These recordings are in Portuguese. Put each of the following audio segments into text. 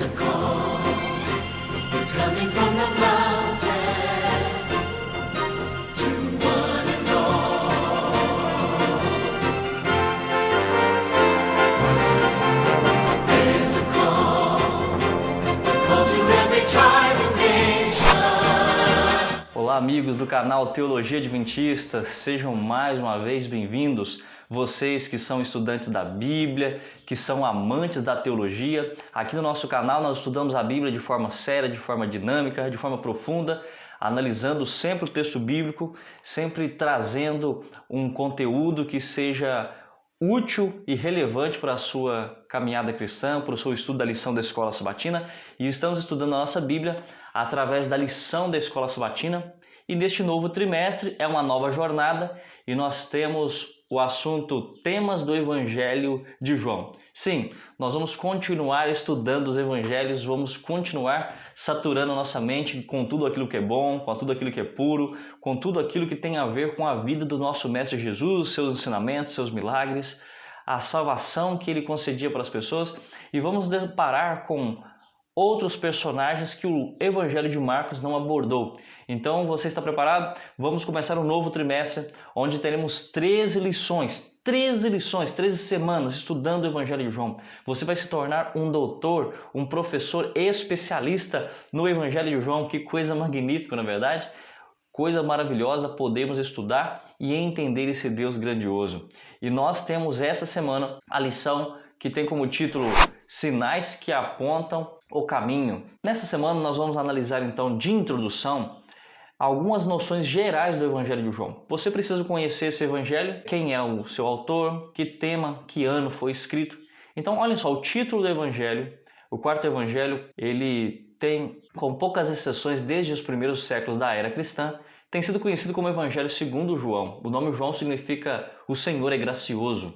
There's a call, it's coming from the mountain to one and all. There's a call to every tribe and nation. Olá, amigos do canal Teologia Adventista, sejam mais uma vez bem-vindos. Vocês que são estudantes da Bíblia, que são amantes da teologia, aqui no nosso canal nós estudamos a Bíblia de forma séria, de forma dinâmica, de forma profunda, analisando sempre o texto bíblico, sempre trazendo um conteúdo que seja útil e relevante para a sua caminhada cristã, para o seu estudo da lição da Escola Sabatina. E estamos estudando a nossa Bíblia através da lição da Escola Sabatina. E neste novo trimestre é uma nova jornada e nós temos o assunto Temas do Evangelho de João. Sim, nós vamos continuar estudando os Evangelhos, vamos continuar saturando nossa mente com tudo aquilo que é bom, com tudo aquilo que é puro, com tudo aquilo que tem a ver com a vida do nosso Mestre Jesus, seus ensinamentos, seus milagres, a salvação que ele concedia para as pessoas, e vamos deparar com outros personagens que o Evangelho de Marcos não abordou. Então, você está preparado? Vamos começar um novo trimestre, onde teremos 13 lições, 13 semanas estudando o Evangelho de João. Você vai se tornar um doutor, um professor especialista no Evangelho de João. Que coisa magnífica, não é verdade? Coisa maravilhosa, podemos estudar e entender esse Deus grandioso. E nós temos essa semana a lição que tem como título Sinais que apontam o caminho. Nessa semana nós vamos analisar então de introdução algumas noções gerais do Evangelho de João. Você precisa conhecer esse Evangelho, quem é o seu autor, que tema, que ano foi escrito. Então olhem só, o título do Evangelho, o quarto Evangelho, ele tem, com poucas exceções desde os primeiros séculos da era cristã, tem sido conhecido como Evangelho segundo João. O nome João significa o Senhor é gracioso.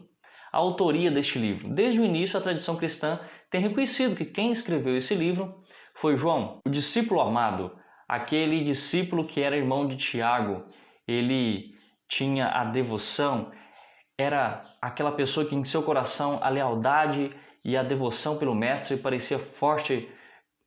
A autoria deste livro. Desde o início, a tradição cristã tem reconhecido que quem escreveu esse livro foi João, o discípulo amado, aquele discípulo que era irmão de Tiago. Ele tinha a devoção, era aquela pessoa que em seu coração a lealdade e a devoção pelo mestre parecia forte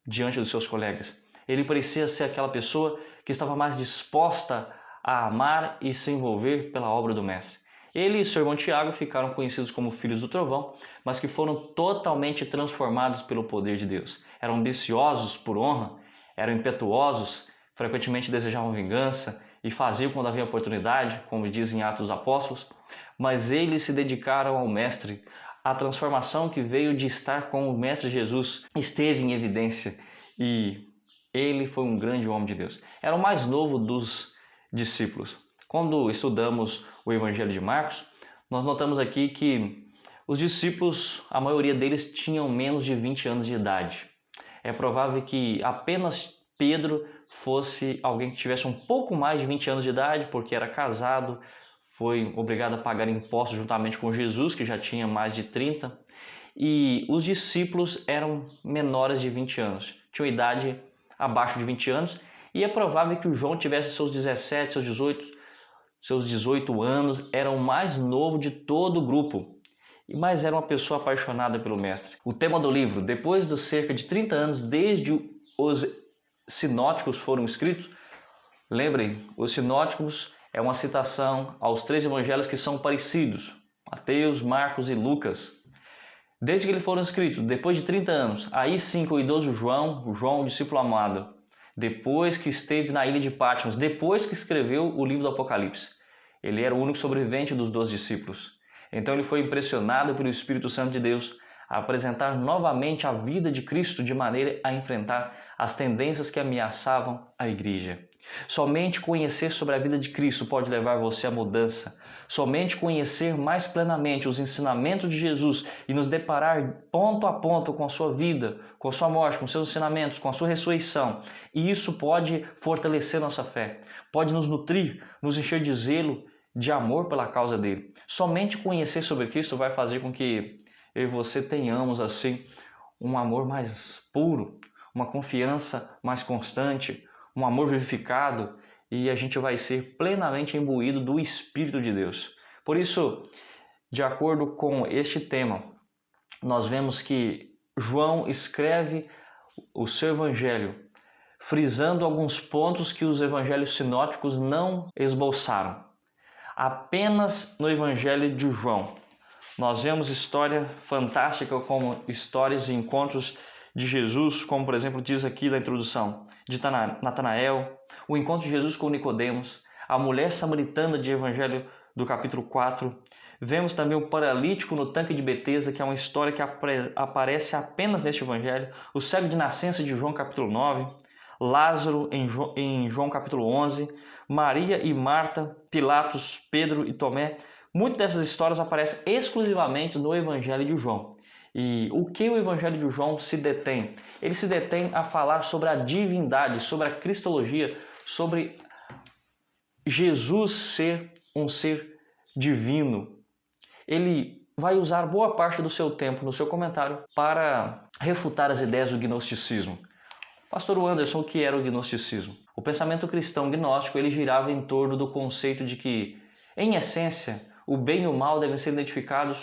diante dos seus colegas. Ele parecia ser aquela pessoa que estava mais disposta a amar e se envolver pela obra do mestre. Ele e seu irmão Tiago ficaram conhecidos como filhos do trovão, mas que foram totalmente transformados pelo poder de Deus. Eram ambiciosos por honra, eram impetuosos, frequentemente desejavam vingança e faziam quando havia oportunidade, como dizem Atos dos Apóstolos, mas eles se dedicaram ao Mestre. A transformação que veio de estar com o Mestre Jesus esteve em evidência e ele foi um grande homem de Deus. Era o mais novo dos discípulos. Quando estudamos o Evangelho de Marcos, nós notamos aqui que os discípulos, a maioria deles, tinham menos de 20 anos de idade. É provável que apenas Pedro fosse alguém que tivesse um pouco mais de 20 anos de idade, porque era casado, foi obrigado a pagar impostos juntamente com Jesus, que já tinha mais de 30. E os discípulos eram menores de 20 anos, tinham idade abaixo de 20 anos, e é provável que o João tivesse seus 17, seus 18 anos, era o mais novo de todo o grupo, mas era uma pessoa apaixonada pelo mestre. O tema do livro, depois de cerca de 30 anos desde os sinóticos foram escritos, lembrem, os sinóticos é uma citação aos 3 evangelhos que são parecidos, Mateus, Marcos e Lucas. Desde que eles foram escritos, depois de 30 anos, aí sim com o idoso João, o discípulo amado, depois que esteve na ilha de Patmos, depois que escreveu o livro do Apocalipse. Ele era o único sobrevivente dos 12 discípulos. Então ele foi impressionado pelo Espírito Santo de Deus a apresentar novamente a vida de Cristo de maneira a enfrentar as tendências que ameaçavam a igreja. Somente conhecer sobre a vida de Cristo pode levar você à mudança. Somente conhecer mais plenamente os ensinamentos de Jesus e nos deparar ponto a ponto com a sua vida, com a sua morte, com seus ensinamentos, com a sua ressurreição. E isso pode fortalecer nossa fé, pode nos nutrir, nos encher de zelo, de amor pela causa dele. Somente conhecer sobre Cristo vai fazer com que eu e você tenhamos assim um amor mais puro, uma confiança mais constante, um amor vivificado, e a gente vai ser plenamente imbuído do Espírito de Deus. Por isso, de acordo com este tema, nós vemos que João escreve o seu evangelho, frisando alguns pontos que os evangelhos sinóticos não esboçaram. Apenas no evangelho de João nós vemos história fantástica como histórias e encontros de Jesus, como por exemplo diz aqui na introdução, de Natanael, o encontro de Jesus com Nicodemos, a mulher samaritana de Evangelho do capítulo 4. Vemos também o paralítico no tanque de Betesda, que é uma história que aparece apenas neste Evangelho, o cego de nascença de João capítulo 9, Lázaro em João capítulo 11, Maria e Marta, Pilatos, Pedro e Tomé. Muitas dessas histórias aparecem exclusivamente no Evangelho de João. E o que o Evangelho de João se detém? Ele se detém a falar sobre a divindade, sobre a cristologia, sobre Jesus ser um ser divino. Ele vai usar boa parte do seu tempo no seu comentário para refutar as ideias do gnosticismo. Pastor Anderson, o que era o gnosticismo? O pensamento cristão gnóstico ele girava em torno do conceito de que, em essência, o bem e o mal devem ser identificados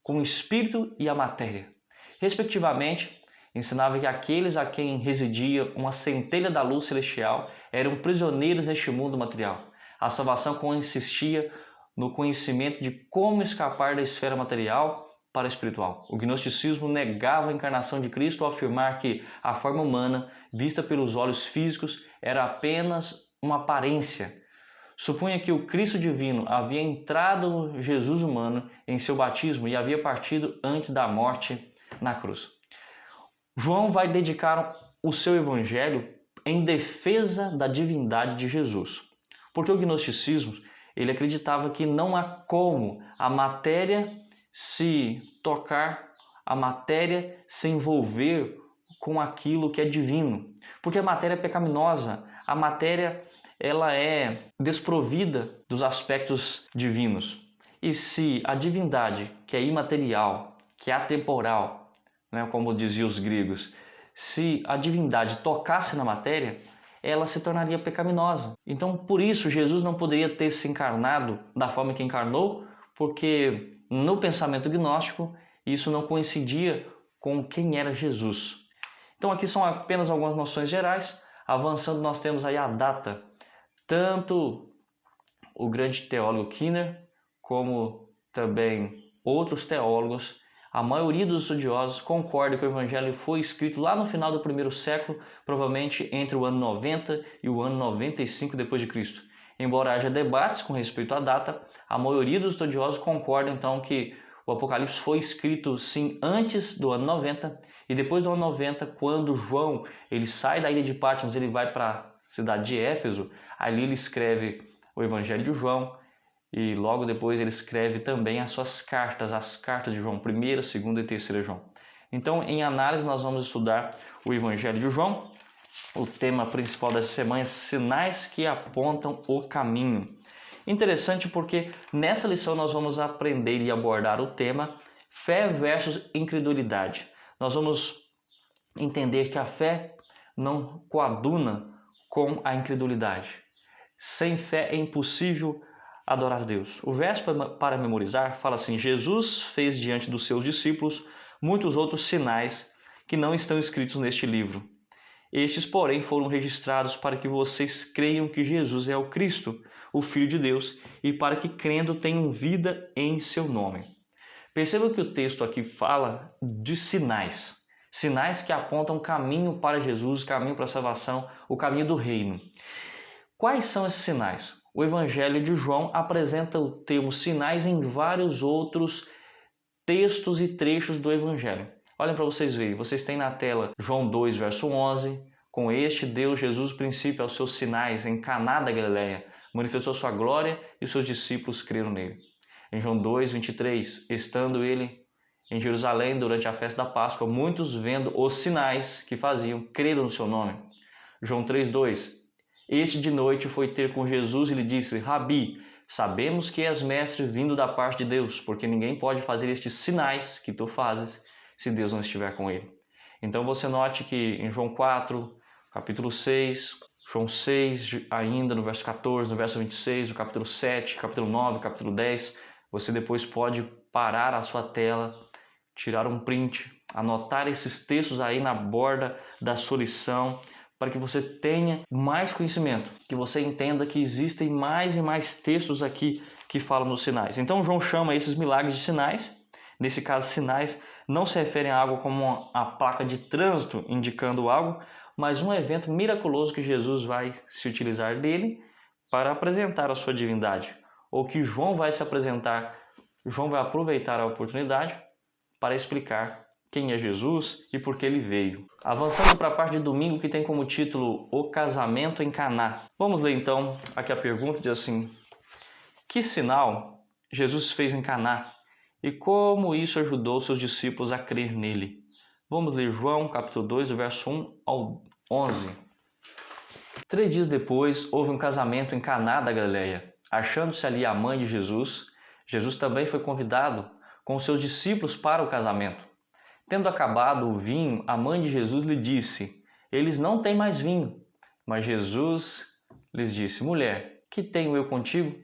com o espírito e a matéria. Respectivamente, ensinava que aqueles a quem residia uma centelha da luz celestial eram prisioneiros neste mundo material. A salvação consistia no conhecimento de como escapar da esfera material para a espiritual. O gnosticismo negava a encarnação de Cristo ao afirmar que a forma humana, vista pelos olhos físicos, era apenas uma aparência. Supunha que o Cristo divino havia entrado no Jesus humano em seu batismo e havia partido antes da morte na cruz. João vai dedicar o seu evangelho em defesa da divindade de Jesus. Porque o gnosticismo, ele acreditava que não há como a matéria se tocar, a matéria se envolver com aquilo que é divino. Porque a matéria é pecaminosa, a matéria ela é desprovida dos aspectos divinos. E se a divindade, que é imaterial, que é atemporal, como diziam os gregos, se a divindade tocasse na matéria, ela se tornaria pecaminosa. Então, por isso, Jesus não poderia ter se encarnado da forma que encarnou, porque no pensamento gnóstico, isso não coincidia com quem era Jesus. Então, aqui são apenas algumas noções gerais. Avançando, nós temos aí a data. Tanto o grande teólogo Kinner, como também outros teólogos, a maioria dos estudiosos concorda que o Evangelho foi escrito lá no final do primeiro século, provavelmente entre o ano 90 e o ano 95 depois de Cristo. Embora haja debates com respeito à data, a maioria dos estudiosos concorda então que o Apocalipse foi escrito sim antes do ano 90 e depois do ano 90, quando João ele sai da ilha de Patmos, ele vai para a cidade de Éfeso, ali ele escreve o Evangelho de João e logo depois ele escreve também as suas cartas, as cartas de João, 1ª, 2ª e 3ª João. Então, em análise, nós vamos estudar o Evangelho de João. O tema principal dessa semana é sinais que apontam o caminho. Interessante porque nessa lição nós vamos aprender e abordar o tema fé versus incredulidade. Nós vamos entender que a fé não coaduna com a incredulidade. Sem fé é impossível adorar a Deus. O verso para memorizar fala assim: Jesus fez diante dos seus discípulos muitos outros sinais que não estão escritos neste livro. Estes, porém, foram registrados para que vocês creiam que Jesus é o Cristo, o Filho de Deus, e para que, crendo, tenham vida em seu nome. Perceba que o texto aqui fala de sinais. Sinais que apontam caminho para Jesus, caminho para a salvação, o caminho do reino. Quais são esses sinais? O Evangelho de João apresenta o termo sinais em vários outros textos e trechos do Evangelho. Olhem para vocês verem, vocês têm na tela João 2, verso 11, com este deu Jesus o princípio aos seus sinais em Caná da Galileia, manifestou sua glória e os seus discípulos creram nele. Em João 2, 23, estando ele em Jerusalém durante a festa da Páscoa, muitos vendo os sinais que faziam, creram no seu nome. João 3, 2, este de noite foi ter com Jesus e lhe disse: Rabi, sabemos que és mestre vindo da parte de Deus, porque ninguém pode fazer estes sinais que tu fazes se Deus não estiver com ele. Então você note que em João 4, capítulo 6, João 6, ainda no verso 14, no verso 26, no capítulo 7, capítulo 9, capítulo 10, você depois pode parar a sua tela tirar um print, anotar esses textos aí na borda da sua lição, para que você tenha mais conhecimento, que você entenda que existem mais e mais textos aqui que falam dos sinais. Então João chama esses milagres de sinais. Nesse caso, sinais não se referem a algo como a placa de trânsito indicando algo, mas um evento miraculoso que Jesus vai se utilizar dele para apresentar a sua divindade, ou que João vai aproveitar a oportunidade para explicar quem é Jesus e por que ele veio. Avançando para a parte de domingo, que tem como título O Casamento em Caná. Vamos ler então aqui a pergunta, diz assim: que sinal Jesus fez em Caná e como isso ajudou seus discípulos a crer nele? Vamos ler João capítulo 2, do verso 1 ao 11. 3 dias depois, houve um casamento em Caná da Galileia. Achando-se ali a mãe de Jesus, Jesus também foi convidado com seus discípulos para o casamento. Tendo acabado o vinho, a mãe de Jesus lhe disse: eles não têm mais vinho. Mas Jesus lhes disse: mulher, que tenho eu contigo?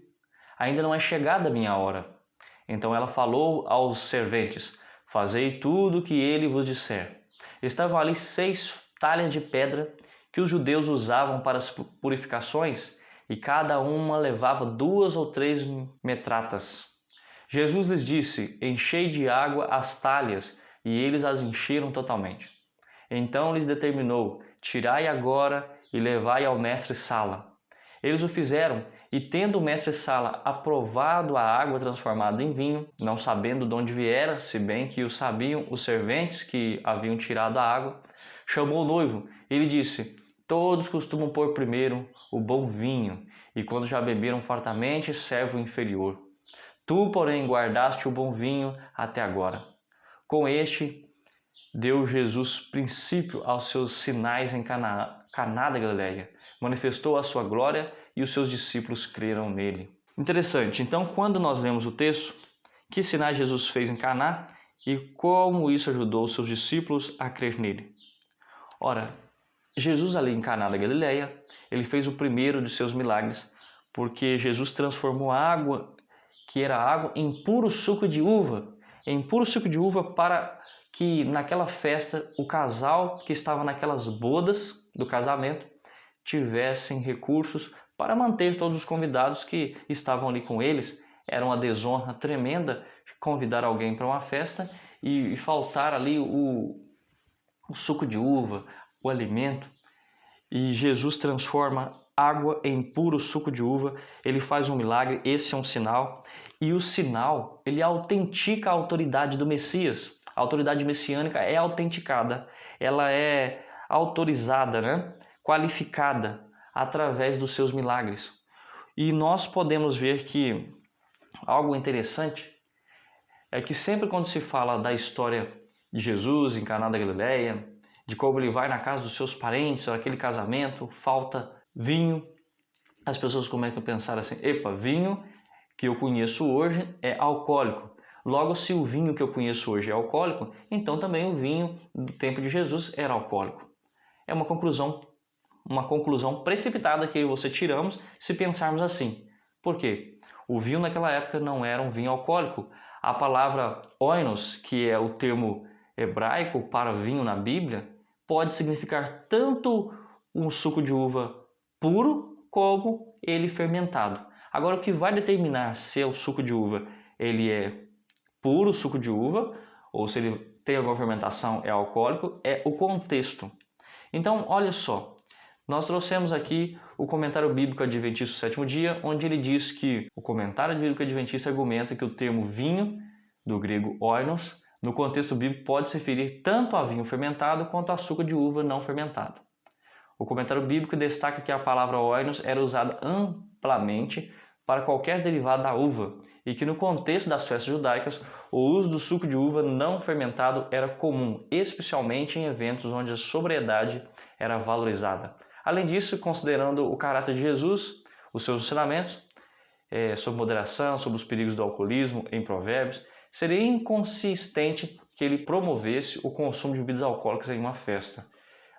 Ainda não é chegada a minha hora. Então ela falou aos serventes: fazei tudo o que ele vos disser. Estavam ali 6 talhas de pedra que os judeus usavam para as purificações, e cada uma levava 2 ou 3 metratas. Jesus lhes disse: enchei de água as talhas, e eles as encheram totalmente. Então lhes determinou: tirai agora e levai ao mestre-sala. Eles o fizeram, e tendo o mestre-sala aprovado a água transformada em vinho, não sabendo de onde viera, se bem que o sabiam os serventes que haviam tirado a água, chamou o noivo e lhe disse: todos costumam pôr primeiro o bom vinho, e quando já beberam fartamente, serve o inferior. Tu, porém, guardaste o bom vinho até agora. Com este, deu Jesus princípio aos seus sinais em Caná da Galileia. Manifestou a sua glória e os seus discípulos creram nele. Interessante. Então, quando nós lemos o texto, que sinais Jesus fez em Caná e como isso ajudou os seus discípulos a crer nele? Ora, Jesus ali em Caná da Galileia, ele fez o primeiro de seus milagres, porque Jesus transformou a água, que era água, em puro suco de uva. Em puro suco de uva, para que naquela festa o casal que estava naquelas bodas do casamento tivessem recursos para manter todos os convidados que estavam ali com eles. Era uma desonra tremenda convidar alguém para uma festa e faltar ali o suco de uva, o alimento. E Jesus transforma água em puro suco de uva. Ele faz um milagre, esse é um sinal. E o sinal, ele autentica a autoridade do Messias. A autoridade messiânica é autenticada, ela é autorizada, qualificada através dos seus milagres. E nós podemos ver que algo interessante é que sempre quando se fala da história de Jesus em Caná da Galileia, de como ele vai na casa dos seus parentes, aquele casamento, falta vinho, as pessoas começam a pensar assim: epa, vinho que eu conheço hoje é alcoólico. Logo, se o vinho que eu conheço hoje é alcoólico, então também o vinho do tempo de Jesus era alcoólico. É uma conclusão precipitada que eu e você tiramos se pensarmos assim. Por quê? O vinho naquela época não era um vinho alcoólico. A palavra oinos, que é o termo hebraico para vinho na Bíblia, pode significar tanto um suco de uva puro como ele fermentado. Agora, o que vai determinar se é o suco de uva ele é puro suco de uva ou se ele tem alguma fermentação é alcoólico é o contexto. Então, olha só, nós trouxemos aqui o comentário bíblico adventista do sétimo dia, onde ele diz que o comentário bíblico adventista argumenta que o termo vinho, do grego oinos, no contexto bíblico pode se referir tanto a vinho fermentado quanto a suco de uva não fermentado. O comentário bíblico destaca que a palavra oinos era usada amplamente para qualquer derivado da uva e que no contexto das festas judaicas o uso do suco de uva não fermentado era comum, especialmente em eventos onde a sobriedade era valorizada. Além disso, considerando o caráter de Jesus, os seus ensinamentos sobre moderação, sobre os perigos do alcoolismo em Provérbios, seria inconsistente que ele promovesse o consumo de bebidas alcoólicas em uma festa.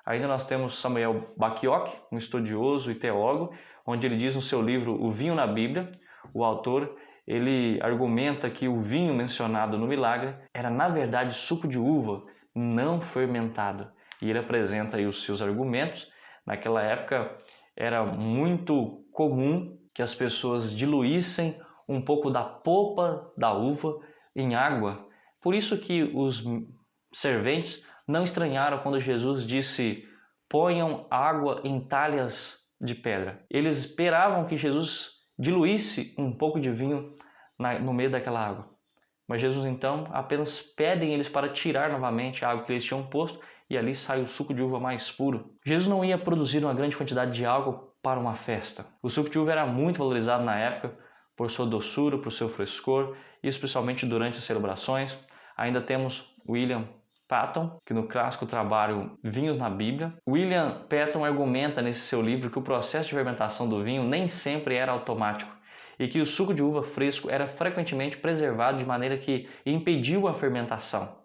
Ainda nós temos Samuel Bacchiocchi, um estudioso e teólogo, onde ele diz no seu livro O Vinho na Bíblia, o autor, ele argumenta que o vinho mencionado no milagre era, na verdade, suco de uva não fermentado. E ele apresenta aí os seus argumentos. Naquela época era muito comum que as pessoas diluíssem um pouco da polpa da uva em água. Por isso que os serventes não estranharam quando Jesus disse: ponham água em talhas de pedra. Eles esperavam que Jesus diluísse um pouco de vinho no meio daquela água. Mas Jesus então apenas pedem eles para tirar novamente a água que eles tinham posto e ali sai o suco de uva mais puro. Jesus não ia produzir uma grande quantidade de álcool para uma festa. O suco de uva era muito valorizado na época por sua doçura, por seu frescor, e especialmente durante as celebrações. Ainda temos William Paton, que no clássico trabalho Vinhos na Bíblia. William Paton argumenta nesse seu livro que o processo de fermentação do vinho nem sempre era automático e que o suco de uva fresco era frequentemente preservado de maneira que impediu a fermentação.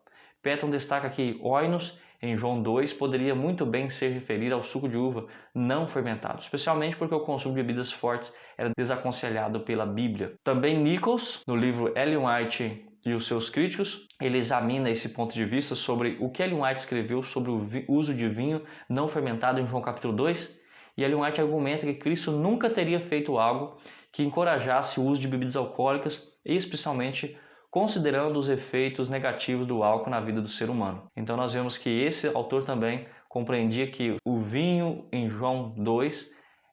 Paton destaca que oinos, em João 2, poderia muito bem ser referido ao suco de uva não fermentado, especialmente porque o consumo de bebidas fortes era desaconselhado pela Bíblia. Também Nichols, no livro Ellen White e os seus críticos, ele examina esse ponto de vista sobre o que Ellen White escreveu sobre o uso de vinho não fermentado em João capítulo 2, e Ellen White argumenta que Cristo nunca teria feito algo que encorajasse o uso de bebidas alcoólicas, especialmente considerando os efeitos negativos do álcool na vida do ser humano. Então nós vemos que esse autor também compreendia que o vinho em João 2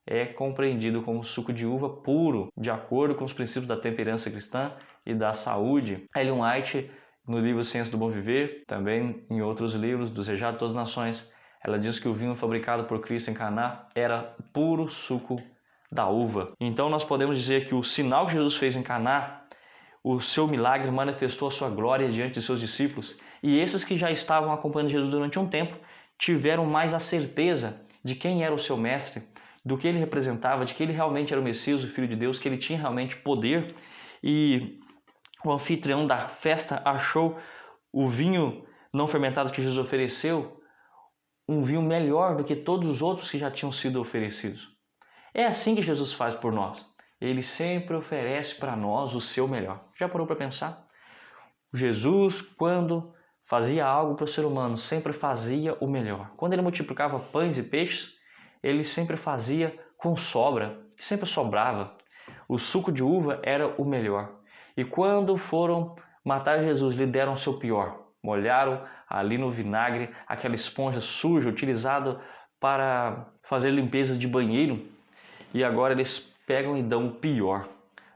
é compreendido como suco de uva puro, de acordo com os princípios da temperança cristã e da saúde. Ellen White, no livro Ciência do Bom Viver, também em outros livros, do Desejar de Todas as Nações, ela diz que o vinho fabricado por Cristo em Caná era puro suco da uva. Então nós podemos dizer que o sinal que Jesus fez em Caná, o seu milagre, manifestou a sua glória diante de seus discípulos, e esses que já estavam acompanhando Jesus durante um tempo tiveram mais a certeza de quem era o seu mestre, do que ele representava, de que ele realmente era o Messias, o Filho de Deus, que ele tinha realmente poder. E o anfitrião da festa achou o vinho não fermentado que Jesus ofereceu um vinho melhor do que todos os outros que já tinham sido oferecidos. É assim que Jesus faz por nós. Ele sempre oferece para nós o seu melhor. Já parou para pensar? Jesus, quando fazia algo para o ser humano, sempre fazia o melhor. Quando ele multiplicava pães e peixes, ele sempre fazia com sobra, sempre sobrava. O suco de uva era o melhor. E quando foram matar Jesus, lhe deram o seu pior. Molharam ali no vinagre aquela esponja suja utilizada para fazer limpeza de banheiro. E agora eles pegam e dão o pior.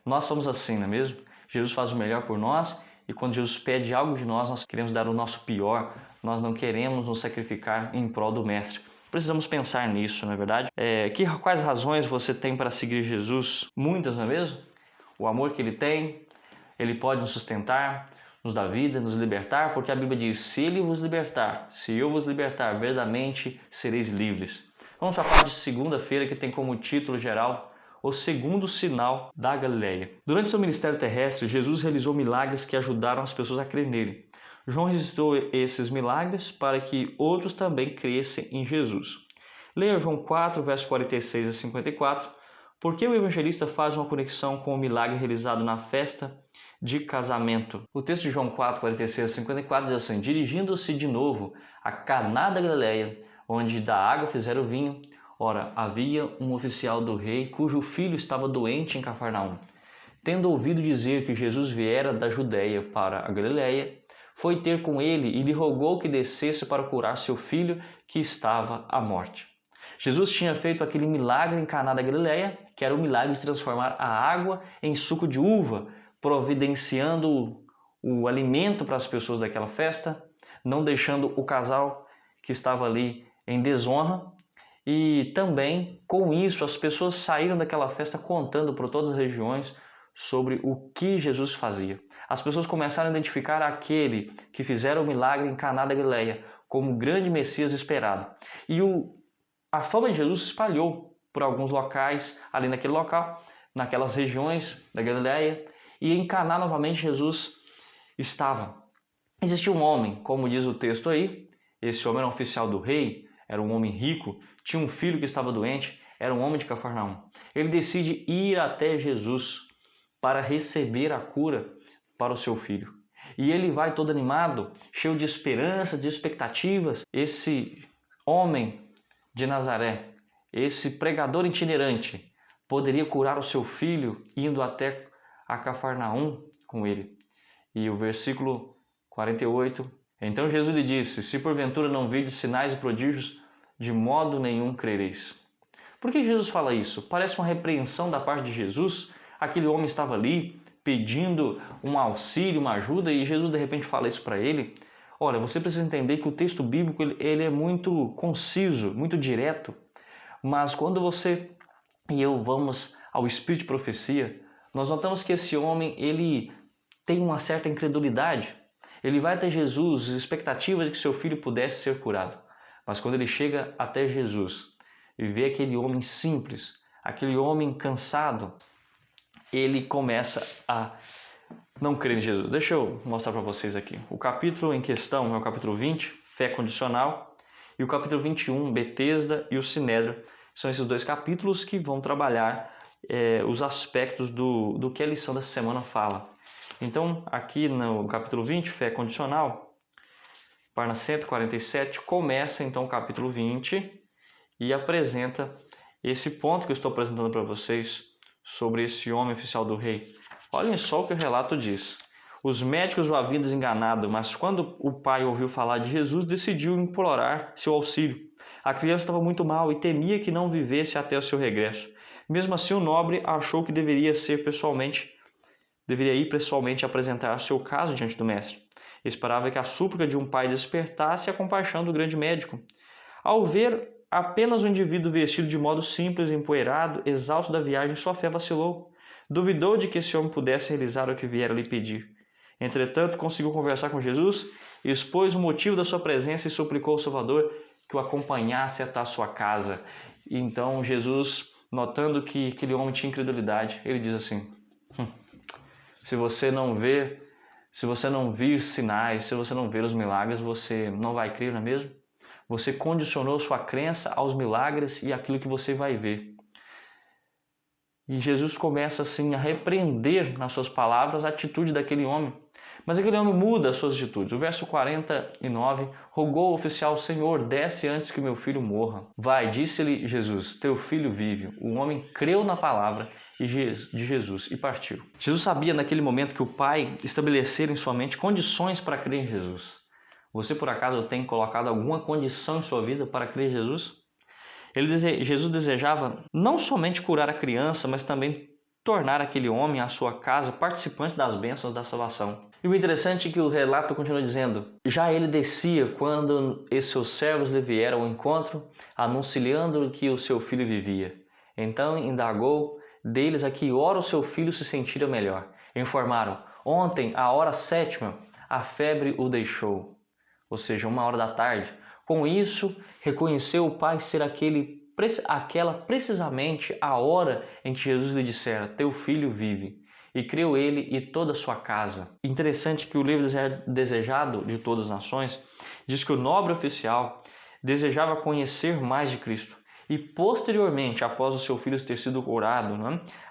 Nós somos assim, não é mesmo? Jesus faz o melhor por nós e quando Jesus pede algo de nós, nós queremos dar o nosso pior. Nós não queremos nos sacrificar em prol do Mestre. Precisamos pensar nisso, não é verdade? Quais razões você tem para seguir Jesus? Muitas, não é mesmo? O amor que ele tem, ele pode nos sustentar, nos dar vida, nos libertar, porque a Bíblia diz: se ele vos libertar, se eu vos libertar, verdadeiramente sereis livres. Vamos para a parte de segunda-feira, que tem como título geral o segundo sinal da Galileia. Durante seu ministério terrestre, Jesus realizou milagres que ajudaram as pessoas a crer nele. João registrou esses milagres para que outros também crescem em Jesus. Leia João 4, versos 46 a 54, porque o evangelista faz uma conexão com o milagre realizado na festa de casamento. O texto de João 4, 46 a 54 diz assim: dirigindo-se de novo a Caná da Galileia, onde da água fizeram vinho, ora, havia um oficial do rei cujo filho estava doente em Cafarnaum. Tendo ouvido dizer que Jesus viera da Judéia para a Galileia, foi ter com ele e lhe rogou que descesse para curar seu filho, que estava à morte. Jesus tinha feito aquele milagre em Caná da Galileia, que era o milagre de transformar a água em suco de uva, providenciando o alimento para as pessoas daquela festa, não deixando o casal que estava ali em desonra. E também, com isso, as pessoas saíram daquela festa contando por todas as regiões sobre o que Jesus fazia. As pessoas começaram a identificar aquele que fizera o milagre em Caná da Galileia como o grande Messias esperado. E a fama de Jesus se espalhou por alguns locais, ali naquele local, naquelas regiões da Galileia. E em Caná, novamente, Jesus estava. Existia um homem, como diz o texto aí, esse homem era um oficial do rei, era um homem rico, tinha um filho que estava doente, era um homem de Cafarnaum. Ele decide ir até Jesus para receber a cura para o seu filho. E ele vai todo animado, cheio de esperança, de expectativas. Esse homem de Nazaré, esse pregador itinerante, poderia curar o seu filho indo até a Cafarnaum com ele. E o versículo 48, então Jesus lhe disse, se porventura não virdes sinais e prodígios, de modo nenhum crereis. Por que Jesus fala isso? Parece uma repreensão da parte de Jesus. Aquele homem estava ali pedindo um auxílio, uma ajuda, e Jesus de repente fala isso para ele. Olha, você precisa entender que o texto bíblico ele é muito conciso, muito direto, mas quando você e eu vamos ao espírito de profecia, nós notamos que esse homem ele tem uma certa incredulidade. Ele vai até Jesus, expectativa de que seu filho pudesse ser curado. Mas quando ele chega até Jesus e vê aquele homem simples, aquele homem cansado, ele começa a não crer em Jesus. Deixa eu mostrar para vocês aqui. O capítulo em questão é o capítulo 20, fé condicional, e o capítulo 21, Betesda e o Sinédrio. São esses dois capítulos que vão trabalhar os aspectos do que a lição dessa semana fala. Então, aqui no capítulo 20, fé condicional, página 147, começa então o capítulo 20 e apresenta esse ponto que eu estou apresentando para vocês sobre esse homem oficial do rei. Olhem só o que o relato diz. Os médicos o haviam desenganado, mas quando o pai ouviu falar de Jesus, decidiu implorar seu auxílio. A criança estava muito mal e temia que não vivesse até o seu regresso. Mesmo assim, o nobre achou que deveria ir pessoalmente apresentar seu caso diante do mestre. Esperava que a súplica de um pai despertasse a compaixão do grande médico. Ao ver apenas um indivíduo vestido de modo simples, empoeirado, exausto da viagem, sua fé vacilou. Duvidou de que esse homem pudesse realizar o que viera lhe pedir. Entretanto, conseguiu conversar com Jesus, expôs o motivo da sua presença e suplicou ao Salvador que o acompanhasse até a sua casa. E então Jesus, notando que aquele homem tinha incredulidade, ele diz assim, se você não vir sinais, se você não ver os milagres, você não vai crer, não é mesmo? Você condicionou sua crença aos milagres e aquilo que você vai ver. E Jesus começa assim a repreender nas suas palavras a atitude daquele homem. Mas aquele homem muda as suas atitudes. O verso 49, rogou o oficial, Senhor, desce antes que meu filho morra. Vai, disse-lhe Jesus, teu filho vive. O homem creu na palavra de Jesus e partiu. Jesus sabia naquele momento que o Pai estabelecera em sua mente condições para crer em Jesus. Você por acaso tem colocado alguma condição em sua vida para crer em Jesus? Jesus desejava não somente curar a criança, mas também tornar aquele homem, a sua casa, participante das bênçãos da salvação. E o interessante é que o relato continua dizendo, já ele descia quando esses seus servos lhe vieram ao encontro, anunciando que o seu filho vivia. Então indagou deles a que hora o seu filho se sentira melhor. Informaram, ontem, à hora 7ª, a febre o deixou. Ou seja, 13h. Com isso, reconheceu o pai ser aquela precisamente a hora em que Jesus lhe dissera, teu filho vive. E creu ele e toda a sua casa. Interessante que o livro Desejado de Todas as Nações diz que o nobre oficial desejava conhecer mais de Cristo. E posteriormente, após o seu filho ter sido curado,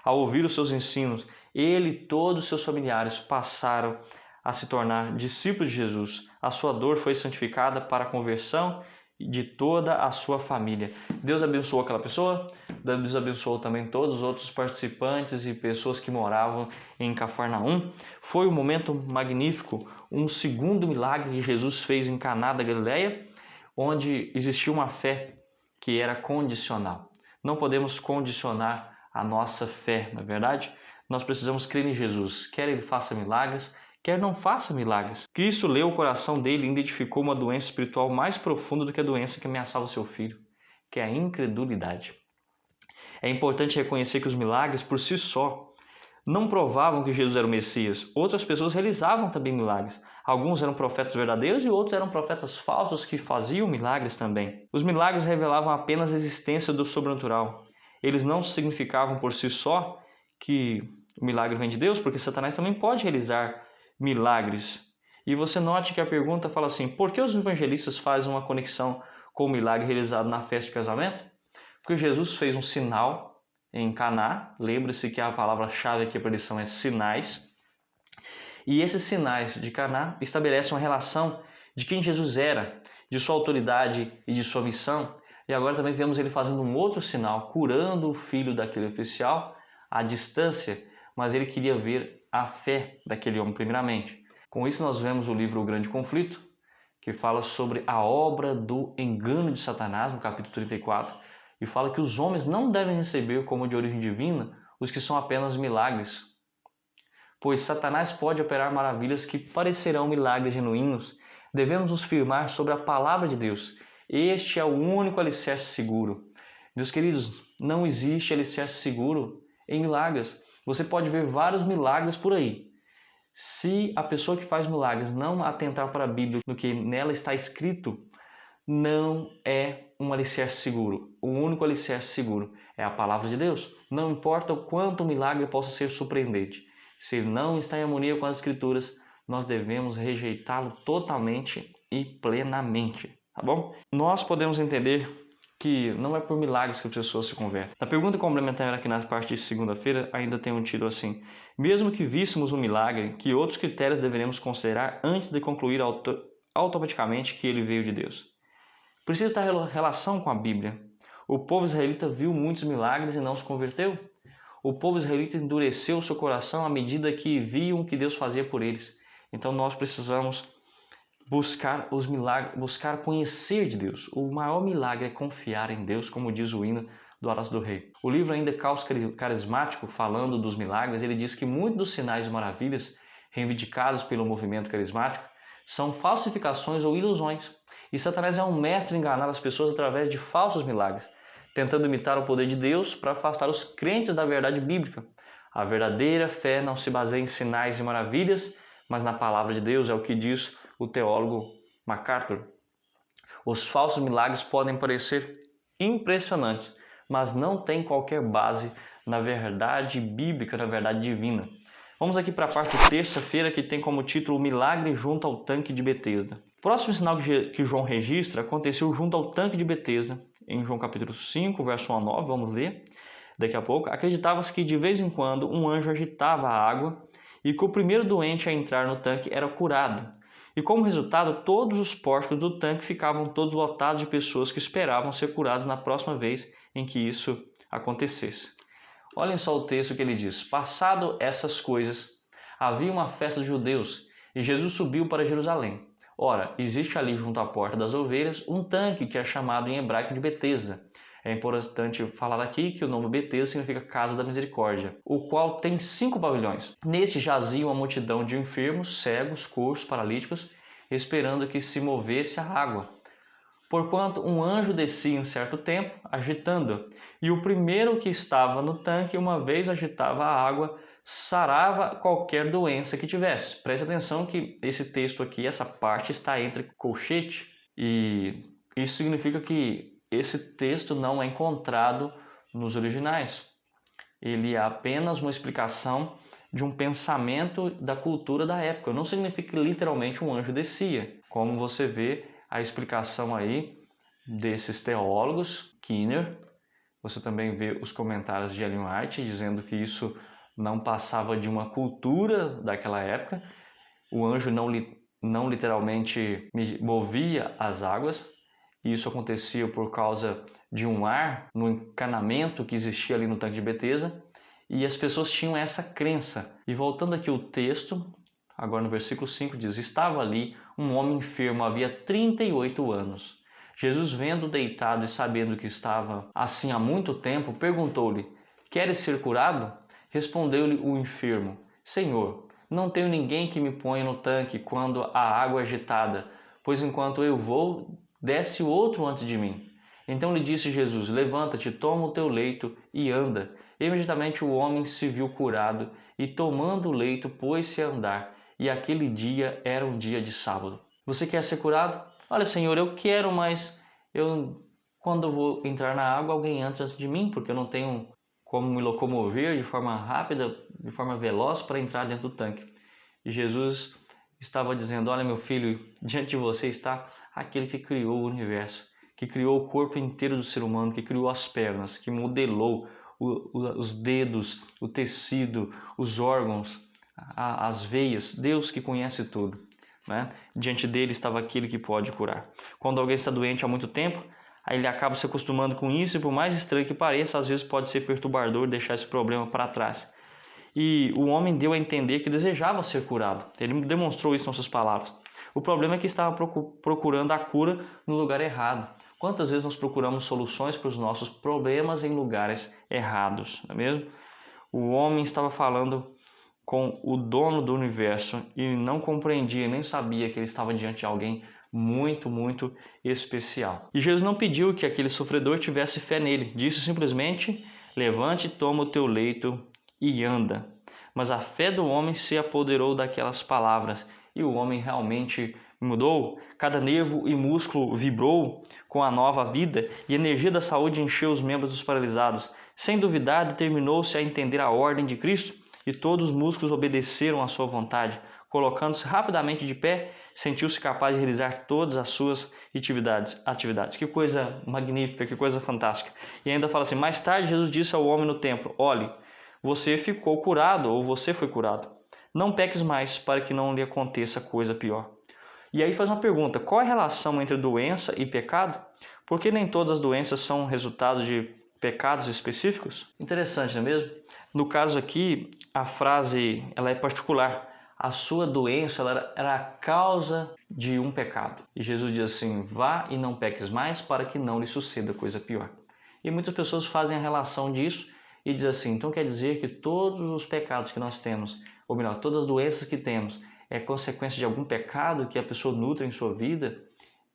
ao ouvir os seus ensinos, ele e todos os seus familiares passaram a se tornar discípulos de Jesus. A sua dor foi santificada para a conversão de toda a sua família. Deus abençoou aquela pessoa, Deus abençoou também todos os outros participantes e pessoas que moravam em Cafarnaum. Foi um momento magnífico, um segundo milagre que Jesus fez em Caná da Galileia, onde existia uma fé que era condicional. Não podemos condicionar a nossa fé, não é verdade? Nós precisamos crer em Jesus, quer Ele faça milagres, quer não faça milagres. Cristo leu o coração dele e identificou uma doença espiritual mais profunda do que a doença que ameaçava o seu filho, que é a incredulidade. É importante reconhecer que os milagres por si só não provavam que Jesus era o Messias. Outras pessoas realizavam também milagres. Alguns eram profetas verdadeiros e outros eram profetas falsos que faziam milagres também. Os milagres revelavam apenas a existência do sobrenatural. Eles não significavam por si só que o milagre vem de Deus, porque Satanás também pode realizar milagres. E você note que a pergunta fala assim, por que os evangelistas fazem uma conexão com o milagre realizado na festa de casamento? Porque Jesus fez um sinal em Caná. Lembre-se que a palavra-chave aqui para a lição é sinais. E esses sinais de Caná estabelecem uma relação de quem Jesus era, de sua autoridade e de sua missão. E agora também vemos ele fazendo um outro sinal, curando o filho daquele oficial à distância, mas ele queria ver a fé daquele homem primeiramente. Com isso nós vemos o livro O Grande Conflito, que fala sobre a obra do engano de Satanás, no capítulo 34, e fala que os homens não devem receber como de origem divina os que são apenas milagres, pois Satanás pode operar maravilhas que parecerão milagres genuínos. Devemos nos firmar sobre a palavra de Deus. Este é o único alicerce seguro. Meus queridos, não existe alicerce seguro em milagres. Você pode ver vários milagres por aí. Se a pessoa que faz milagres não atentar para a Bíblia, no que nela está escrito, não é um alicerce seguro. O único alicerce seguro é a palavra de Deus. Não importa o quanto o milagre possa ser surpreendente. Se ele não está em harmonia com as Escrituras, nós devemos rejeitá-lo totalmente e plenamente, tá bom? Nós podemos entender que não é por milagres que as pessoas se convertem. Na pergunta complementar aqui na parte de segunda-feira, ainda tem um título assim: mesmo que víssemos um milagre, que outros critérios deveremos considerar antes de concluir automaticamente que ele veio de Deus? Precisa estar em relação com a Bíblia. O povo israelita viu muitos milagres e não se converteu. O povo israelita endureceu seu coração à medida que viam o que Deus fazia por eles. Então nós precisamos buscar os milagres, buscar conhecer de Deus. O maior milagre é confiar em Deus, como diz o hino do Horácio do Rei. O livro ainda Caos Carismático, falando dos milagres, ele diz que muitos dos sinais e maravilhas reivindicados pelo movimento carismático são falsificações ou ilusões. E Satanás é um mestre em enganar as pessoas através de falsos milagres, tentando imitar o poder de Deus para afastar os crentes da verdade bíblica. A verdadeira fé não se baseia em sinais e maravilhas, mas na palavra de Deus, é o que diz o teólogo MacArthur. Os falsos milagres podem parecer impressionantes, mas não têm qualquer base na verdade bíblica, na verdade divina. Vamos aqui para a parte de terça-feira, que tem como título O Milagre junto ao tanque de Betesda. O próximo sinal que João registra aconteceu junto ao tanque de Betesda, em João capítulo 5, verso 1 a 9, vamos ler daqui a pouco. Acreditava-se que de vez em quando um anjo agitava a água e que o primeiro doente a entrar no tanque era curado. E como resultado, todos os pórticos do tanque ficavam todos lotados de pessoas que esperavam ser curadas na próxima vez em que isso acontecesse. Olhem só o texto que ele diz: passado essas coisas, havia uma festa de judeus e Jesus subiu para Jerusalém. Ora, existe ali junto à porta das ovelhas um tanque que é chamado em hebraico de Betesda. É importante falar aqui que o nome Betesda significa Casa da Misericórdia, o qual tem 5 pavilhões. Neste jazia uma multidão de enfermos, cegos, coxos, paralíticos, esperando que se movesse a água. Porquanto um anjo descia em certo tempo, agitando-a, e o primeiro que estava no tanque, uma vez agitava a água, sarava qualquer doença que tivesse. Preste atenção que esse texto aqui, essa parte, está entre colchete, e isso significa que esse texto não é encontrado nos originais. Ele é apenas uma explicação de um pensamento da cultura da época. Não significa que literalmente um anjo descia, como você vê a explicação aí desses teólogos, Kinner. Você também vê os comentários de Ellen White dizendo que isso não passava de uma cultura daquela época. O anjo não literalmente movia as águas. Isso acontecia por causa de um ar no encanamento que existia ali no tanque de Betesda. E as pessoas tinham essa crença. E voltando aqui o texto, agora no versículo 5 diz: estava ali um homem enfermo, havia 38 anos. Jesus, vendo deitado e sabendo que estava assim há muito tempo, perguntou-lhe: queres ser curado? Respondeu-lhe o enfermo: Senhor, não tenho ninguém que me ponha no tanque quando a água é agitada, pois enquanto eu vou, desce outro antes de mim. Então lhe disse Jesus: levanta-te, toma o teu leito e anda. Imediatamente o homem se viu curado e, tomando o leito, pôs-se a andar. E aquele dia era um dia de sábado. Você quer ser curado? Olha, Senhor, eu quero, mas quando eu vou entrar na água, alguém entra antes de mim, porque eu não tenho como me locomover de forma rápida, de forma veloz para entrar dentro do tanque. E Jesus estava dizendo: olha, meu filho, diante de você está aquele que criou o universo, que criou o corpo inteiro do ser humano, que criou as pernas, que modelou os dedos, o tecido, os órgãos, as veias. Deus que conhece tudo, né? Diante dele estava aquele que pode curar. Quando alguém está doente há muito tempo, aí ele acaba se acostumando com isso e, por mais estranho que pareça, às vezes pode ser perturbador deixar esse problema para trás. E o homem deu a entender que desejava ser curado. Ele demonstrou isso em suas palavras. O problema é que estava procurando a cura no lugar errado. Quantas vezes nós procuramos soluções para os nossos problemas em lugares errados, não é mesmo? O homem estava falando com o dono do universo e não compreendia, nem sabia que ele estava diante de alguém muito, muito especial. E Jesus não pediu que aquele sofredor tivesse fé nele. Disse simplesmente: levante, toma o teu leito e anda. Mas a fé do homem se apoderou daquelas palavras e o homem realmente mudou. Cada nervo e músculo vibrou com a nova vida e a energia da saúde encheu os membros dos paralisados. Sem duvidar, determinou-se a entender a ordem de Cristo e todos os músculos obedeceram à sua vontade. Colocando-se rapidamente de pé, sentiu-se capaz de realizar todas as suas atividades. Que coisa magnífica, que coisa fantástica. E ainda fala assim: mais tarde Jesus disse ao homem no templo: olhe, você ficou curado, ou você foi curado. Não peques mais, para que não lhe aconteça coisa pior. E aí faz uma pergunta: qual é a relação entre doença e pecado? Porque nem todas as doenças são resultado de pecados específicos? Interessante, não é mesmo? No caso aqui, a frase ela é particular. A sua doença ela era a causa de um pecado. E Jesus diz assim: vá e não peques mais, para que não lhe suceda coisa pior. E muitas pessoas fazem a relação disso e dizem assim: então quer dizer que todos os pecados que nós temos, ou melhor, todas as doenças que temos, é consequência de algum pecado que a pessoa nutre em sua vida?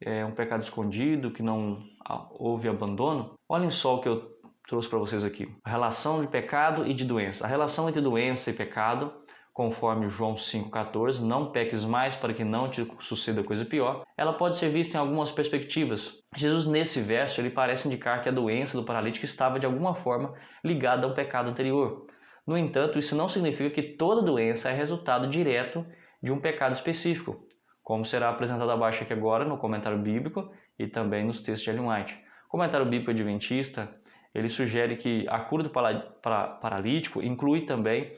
É um pecado escondido, que não houve abandono? Olhem só o que eu trouxe para vocês aqui. A relação de pecado e de doença. A relação entre doença e pecado, conforme João 5,14, não peques mais para que não te suceda coisa pior, ela pode ser vista em algumas perspectivas. Jesus, nesse verso, ele parece indicar que a doença do paralítico estava de alguma forma ligada ao pecado anterior. No entanto, isso não significa que toda doença é resultado direto de um pecado específico, como será apresentado abaixo aqui agora no comentário bíblico e também nos textos de Ellen White. O comentário bíblico adventista, ele sugere que a cura do paralítico inclui também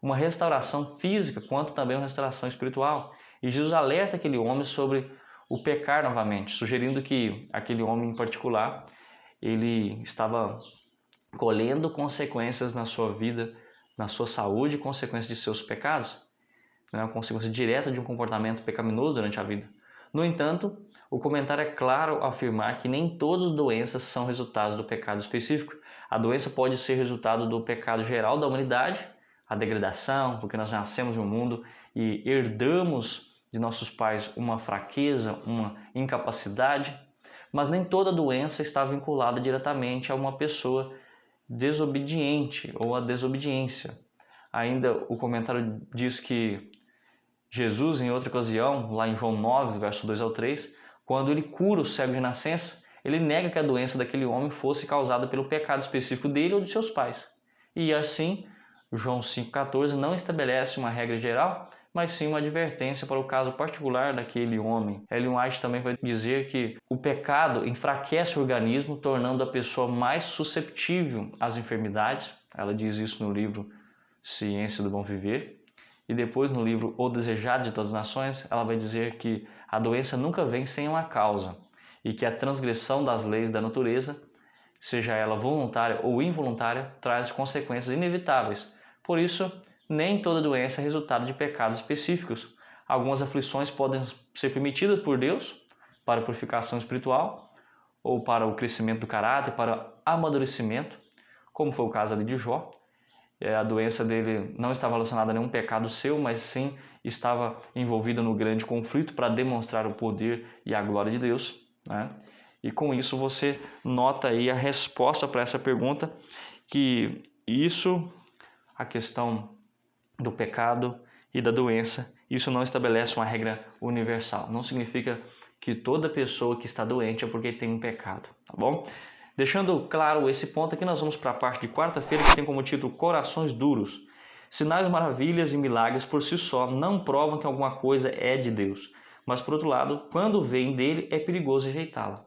uma restauração física, quanto também uma restauração espiritual. E Jesus alerta aquele homem sobre o pecar novamente, sugerindo que aquele homem em particular, ele estava colhendo consequências na sua vida, na sua saúde, consequências de seus pecados, né? Uma consequência direta de um comportamento pecaminoso durante a vida. No entanto, o comentário é claro ao afirmar que nem todas as doenças são resultados do pecado específico. A doença pode ser resultado do pecado geral da humanidade, a degradação, porque nós nascemos em um mundo e herdamos de nossos pais uma fraqueza, uma incapacidade, mas nem toda doença está vinculada diretamente a uma pessoa desobediente ou a desobediência. Ainda o comentário diz que Jesus, em outra ocasião, lá em João 9, verso 2 ao 3, quando ele cura o cego de nascença, ele nega que a doença daquele homem fosse causada pelo pecado específico dele ou de seus pais. E assim, João 5,14 não estabelece uma regra geral, mas sim uma advertência para o caso particular daquele homem. Ellen White também vai dizer que o pecado enfraquece o organismo, tornando a pessoa mais susceptível às enfermidades. Ela diz isso no livro Ciência do Bom Viver. E depois no livro O Desejado de Todas as Nações, ela vai dizer que a doença nunca vem sem uma causa e que a transgressão das leis da natureza, seja ela voluntária ou involuntária, traz consequências inevitáveis. Por isso, nem toda doença é resultado de pecados específicos. Algumas aflições podem ser permitidas por Deus para a purificação espiritual ou para o crescimento do caráter, para o amadurecimento, como foi o caso ali de Jó. A doença dele não estava relacionada a nenhum pecado seu, mas sim estava envolvida no grande conflito para demonstrar o poder e a glória de Deus, né? E com isso você nota aí a resposta para essa pergunta, que isso, a questão do pecado e da doença, isso não estabelece uma regra universal. Não significa que toda pessoa que está doente é porque tem um pecado, tá bom? Deixando claro esse ponto aqui, nós vamos para a parte de quarta-feira, que tem como título Corações Duros. Sinais, maravilhas e milagres por si só não provam que alguma coisa é de Deus, mas por outro lado, quando vem dele, é perigoso rejeitá-la.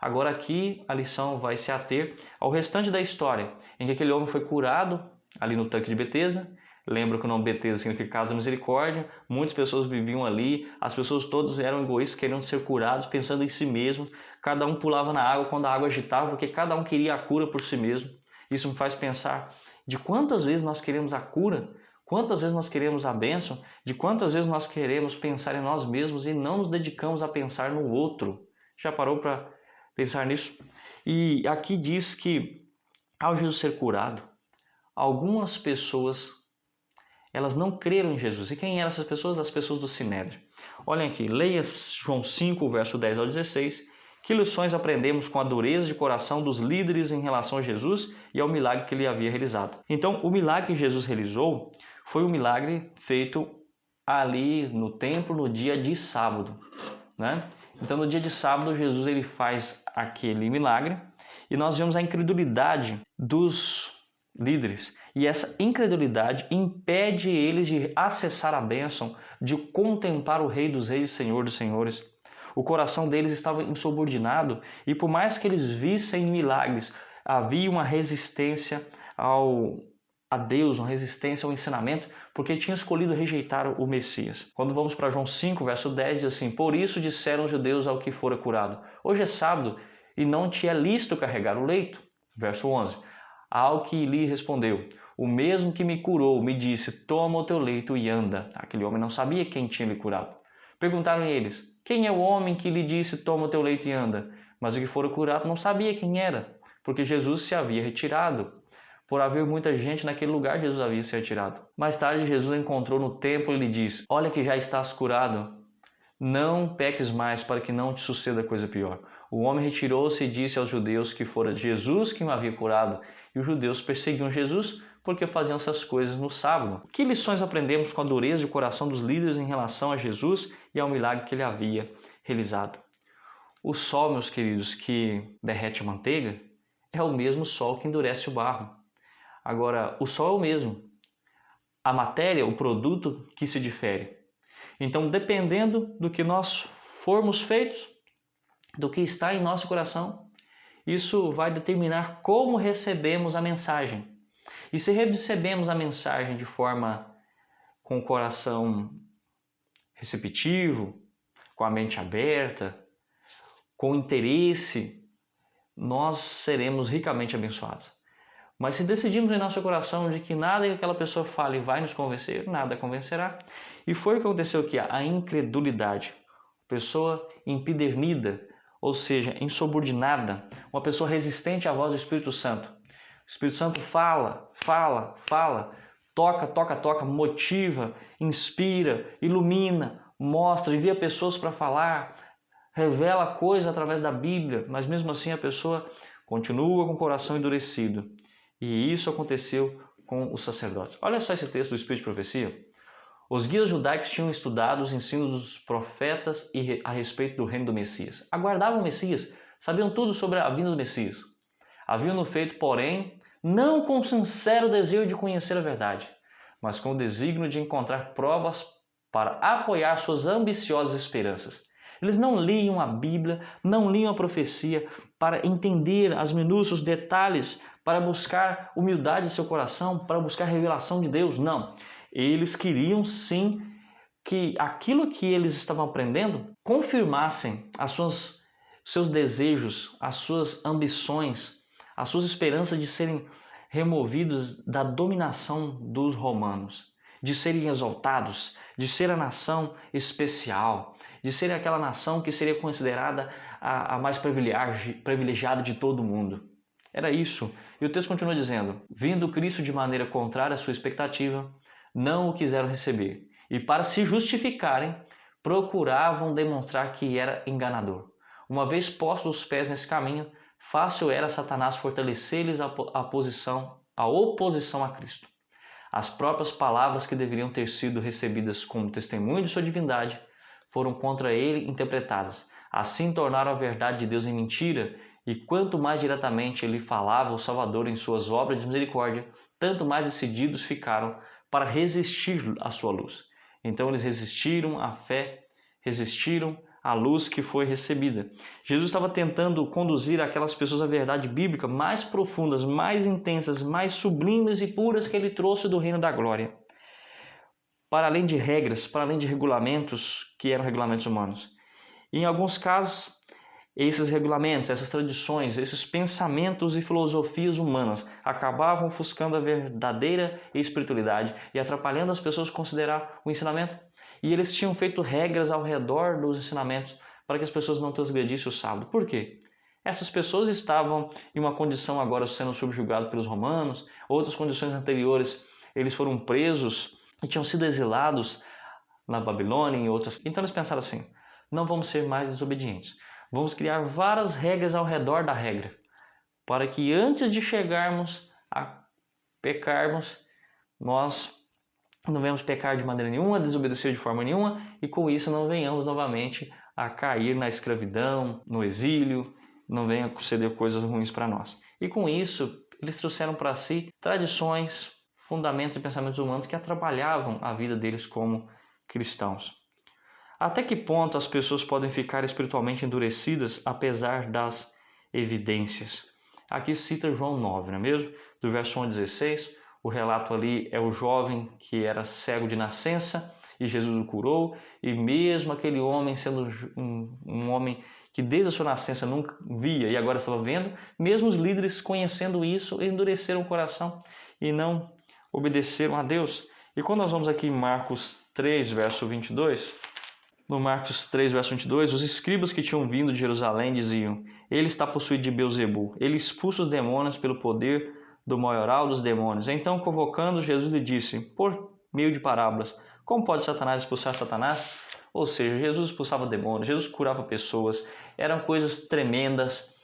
Agora aqui a lição vai se ater ao restante da história, em que aquele homem foi curado ali no tanque de Betesda. Lembra que o nome Betesda significa casa da misericórdia. Muitas pessoas viviam ali, as pessoas todas eram egoístas, querendo ser curados, pensando em si mesmos. Cada um pulava na água quando a água agitava, porque cada um queria a cura por si mesmo. Isso me faz pensar de quantas vezes nós queremos a cura, quantas vezes nós queremos a bênção, de quantas vezes nós queremos pensar em nós mesmos e não nos dedicamos a pensar no outro. Já parou para pensar nisso? E aqui diz que ao Jesus ser curado, algumas pessoas elas não creram em Jesus. E quem eram essas pessoas? As pessoas do Sinédrio. Olhem aqui, leia João 5, verso 10 ao 16. Que lições aprendemos com a dureza de coração dos líderes em relação a Jesus e ao milagre que ele havia realizado? Então, o milagre que Jesus realizou foi um milagre feito ali no templo no dia de sábado, né? Então, no dia de sábado, Jesus ele faz aquele milagre e nós vemos a incredulidade dos líderes. E essa incredulidade impede eles de acessar a bênção, de contemplar o Rei dos Reis e Senhor dos Senhores. O coração deles estava insubordinado e por mais que eles vissem milagres, havia uma resistência a Deus, uma resistência ao ensinamento, porque tinham escolhido rejeitar o Messias. Quando vamos para João 5, verso 10, diz assim: por isso disseram os judeus ao que fora curado: hoje é sábado e não te é lícito carregar o leito. Verso 11. Ao que lhe respondeu: o mesmo que me curou me disse: toma o teu leito e anda. Aquele homem não sabia quem tinha lhe curado. Perguntaram eles: quem é o homem que lhe disse: toma o teu leito e anda? Mas o que fora curado não sabia quem era, porque Jesus se havia retirado. Por haver muita gente naquele lugar, Jesus havia se retirado. Mais tarde, Jesus o encontrou no templo e lhe disse: olha que já estás curado. Não peques mais, para que não te suceda coisa pior. O homem retirou-se e disse aos judeus que fora Jesus quem o havia curado. E os judeus perseguiam Jesus porque faziam essas coisas no sábado. Que lições aprendemos com a dureza de coração dos líderes em relação a Jesus e ao milagre que ele havia realizado? O sol, meus queridos, que derrete a manteiga, é o mesmo sol que endurece o barro. Agora, o sol é o mesmo. A matéria, o produto que se difere. Então, dependendo do que nós formos feitos, do que está em nosso coração, isso vai determinar como recebemos a mensagem. E se recebemos a mensagem de forma com o coração receptivo, com a mente aberta, com interesse, nós seremos ricamente abençoados. Mas se decidimos em nosso coração de que nada que aquela pessoa fale vai nos convencer, nada convencerá. E foi o que aconteceu aqui, a incredulidade. Pessoa empedernida, ou seja, insubordinada, uma pessoa resistente à voz do Espírito Santo. O Espírito Santo fala, toca, motiva, inspira, ilumina, mostra, envia pessoas para falar, revela coisas através da Bíblia, mas mesmo assim a pessoa continua com o coração endurecido. E isso aconteceu com os sacerdotes. Olha só esse texto do Espírito de Profecia. Os guias judaicos tinham estudado os ensinos dos profetas a respeito do reino do Messias. Aguardavam o Messias, sabiam tudo sobre a vinda do Messias. Haviam-no feito, porém, não com sincero desejo de conhecer a verdade, mas com o desígnio de encontrar provas para apoiar suas ambiciosas esperanças. Eles não liam a Bíblia, não liam a profecia para entender as minúcias, os detalhes, para buscar humildade em seu coração, para buscar revelação de Deus. Não. Eles queriam sim que aquilo que eles estavam aprendendo confirmassem seus desejos, as suas ambições, as suas esperanças de serem removidos da dominação dos romanos, de serem exaltados, de ser a nação especial, de ser aquela nação que seria considerada a mais privilegiada de todo o mundo. Era isso. E o texto continua dizendo: vindo Cristo de maneira contrária à sua expectativa, não o quiseram receber. E para se justificarem, procuravam demonstrar que era enganador. Uma vez postos os pés nesse caminho, fácil era Satanás fortalecer-lhes a oposição a Cristo. As próprias palavras que deveriam ter sido recebidas como testemunho de sua divindade foram contra ele interpretadas. Assim tornaram a verdade de Deus em mentira, e quanto mais diretamente ele falava o Salvador em suas obras de misericórdia, tanto mais decididos ficaram para resistir à sua luz. Então eles resistiram à fé, resistiram a luz que foi recebida. Jesus estava tentando conduzir aquelas pessoas à verdade bíblica mais profundas, mais intensas, mais sublimes e puras que ele trouxe do reino da glória. Para além de regras, para além de regulamentos que eram regulamentos humanos. E em alguns casos, esses regulamentos, essas tradições, esses pensamentos e filosofias humanas acabavam ofuscando a verdadeira espiritualidade e atrapalhando as pessoas a considerar o ensinamento. E eles tinham feito regras ao redor dos ensinamentos para que as pessoas não transgredissem o sábado. Por quê? Essas pessoas estavam em uma condição agora sendo subjugadas pelos romanos, outras condições anteriores eles foram presos e tinham sido exilados na Babilônia e outras. Então eles pensaram assim, não vamos ser mais desobedientes. Vamos criar várias regras ao redor da regra, para que antes de chegarmos a pecarmos, nós não venhamos pecar de maneira nenhuma, desobedecer de forma nenhuma, e com isso não venhamos novamente a cair na escravidão, no exílio, não venha suceder coisas ruins para nós. E com isso, eles trouxeram para si tradições, fundamentos e pensamentos humanos que atrapalhavam a vida deles como cristãos. Até que ponto as pessoas podem ficar espiritualmente endurecidas apesar das evidências? Aqui cita João 9, não é mesmo? Do verso 1 a 16, o relato ali é o jovem que era cego de nascença e Jesus o curou, e mesmo aquele homem sendo um homem que desde a sua nascença nunca via e agora estava vendo, mesmo os líderes conhecendo isso, endureceram o coração e não obedeceram a Deus. E quando nós vamos aqui em Marcos 3, verso 22, no Marcos 3, verso 22, os escribas que tinham vindo de Jerusalém diziam, ele está possuído de Beelzebu, ele expulsa os demônios pelo poder do maioral dos demônios. Então, convocando, Jesus lhe disse, por meio de parábolas, como pode Satanás expulsar Satanás? Ou seja, Jesus expulsava demônios, Jesus curava pessoas, eram coisas tremendas,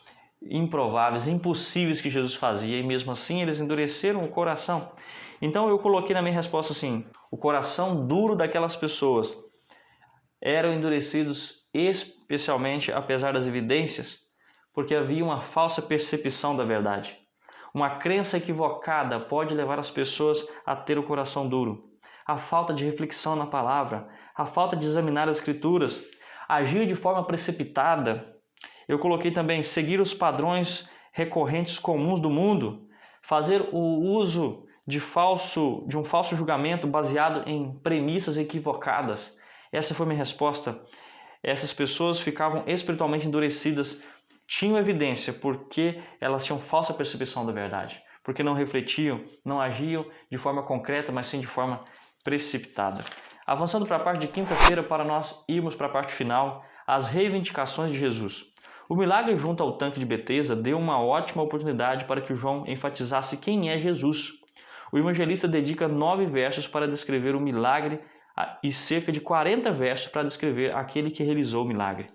improváveis, impossíveis que Jesus fazia, e mesmo assim eles endureceram o coração. Então eu coloquei na minha resposta assim, o coração duro daquelas pessoas eram endurecidos especialmente apesar das evidências, porque havia uma falsa percepção da verdade. Uma crença equivocada pode levar as pessoas a ter o coração duro. A falta de reflexão na palavra, a falta de examinar as escrituras, agir de forma precipitada. Eu coloquei também seguir os padrões recorrentes comuns do mundo, fazer o uso de um falso julgamento baseado em premissas equivocadas. Essa foi minha resposta. Essas pessoas ficavam espiritualmente endurecidas, tinham evidência porque elas tinham falsa percepção da verdade, porque não refletiam, não agiam de forma concreta, mas sim de forma precipitada. Avançando para a parte de quinta-feira, para nós irmos para a parte final, as reivindicações de Jesus. O milagre junto ao tanque de Betesda deu uma ótima oportunidade para que João enfatizasse quem é Jesus. O evangelista dedica 9 versos para descrever o milagre e cerca de 40 versos para descrever aquele que realizou o milagre.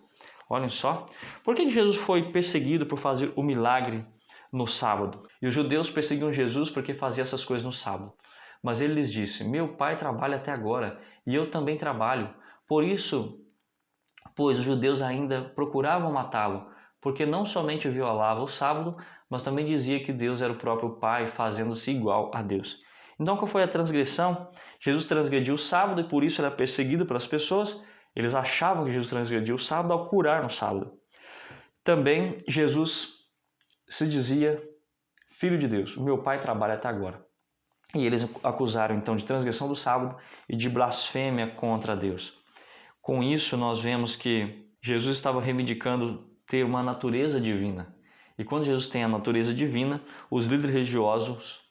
Olhem só, por que Jesus foi perseguido por fazer o milagre no sábado? E os judeus perseguiam Jesus porque fazia essas coisas no sábado. Mas ele lhes disse, meu pai trabalha até agora e eu também trabalho. Pois os judeus ainda procuravam matá-lo, porque não somente violava o sábado, mas também dizia que Deus era o próprio Pai, fazendo-se igual a Deus. Então, qual foi a transgressão? Jesus transgrediu o sábado e por isso era perseguido pelas pessoas. Eles achavam que Jesus transgrediu o sábado ao curar no sábado. Também Jesus se dizia filho de Deus. O meu pai trabalha até agora. E eles acusaram então de transgressão do sábado e de blasfêmia contra Deus. Com isso nós vemos que Jesus estava reivindicando ter uma natureza divina. E quando Jesus tem a natureza divina, os líderes religiosos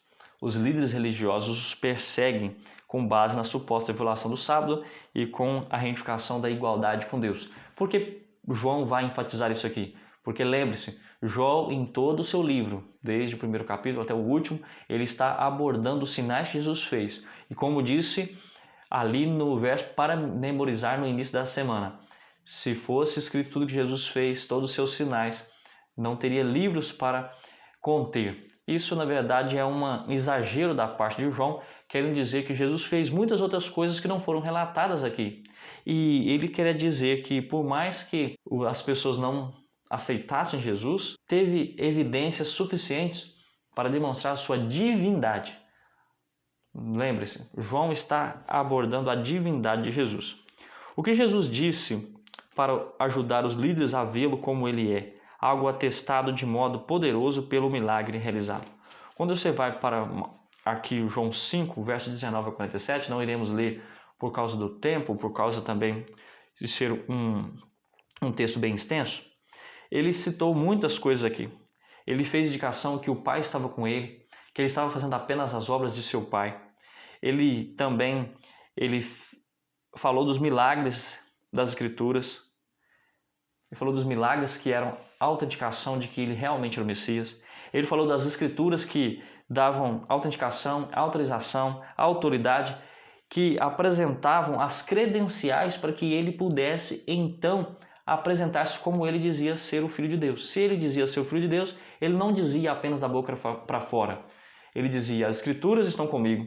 os perseguem com base na suposta violação do sábado e com a reivindicação da igualdade com Deus. Por que João vai enfatizar isso aqui? Porque lembre-se, João em todo o seu livro, desde o primeiro capítulo até o último, ele está abordando os sinais que Jesus fez. E como disse ali no verso para memorizar no início da semana, se fosse escrito tudo que Jesus fez, todos os seus sinais, não teria livros para conter. Isso, na verdade, é um exagero da parte de João, querendo dizer que Jesus fez muitas outras coisas que não foram relatadas aqui. E ele quer dizer que, por mais que as pessoas não aceitassem Jesus, teve evidências suficientes para demonstrar a sua divindade. Lembre-se, João está abordando a divindade de Jesus. O que Jesus disse para ajudar os líderes a vê-lo como ele é, algo atestado de modo poderoso pelo milagre realizado. Quando você vai para aqui João 5, verso 19 a 47, não iremos ler por causa do tempo, por causa também de ser um texto bem extenso, ele citou muitas coisas aqui. Ele fez indicação que o Pai estava com ele, que ele estava fazendo apenas as obras de seu Pai. Ele falou dos milagres das Escrituras. Ele falou dos milagres que eram autenticação de que ele realmente era o Messias. Ele falou das Escrituras que davam autenticação, autorização, autoridade, que apresentavam as credenciais para que ele pudesse, então, apresentar-se como ele dizia ser o Filho de Deus. Se ele dizia ser o Filho de Deus, ele não dizia apenas da boca para fora. Ele dizia, as Escrituras estão comigo,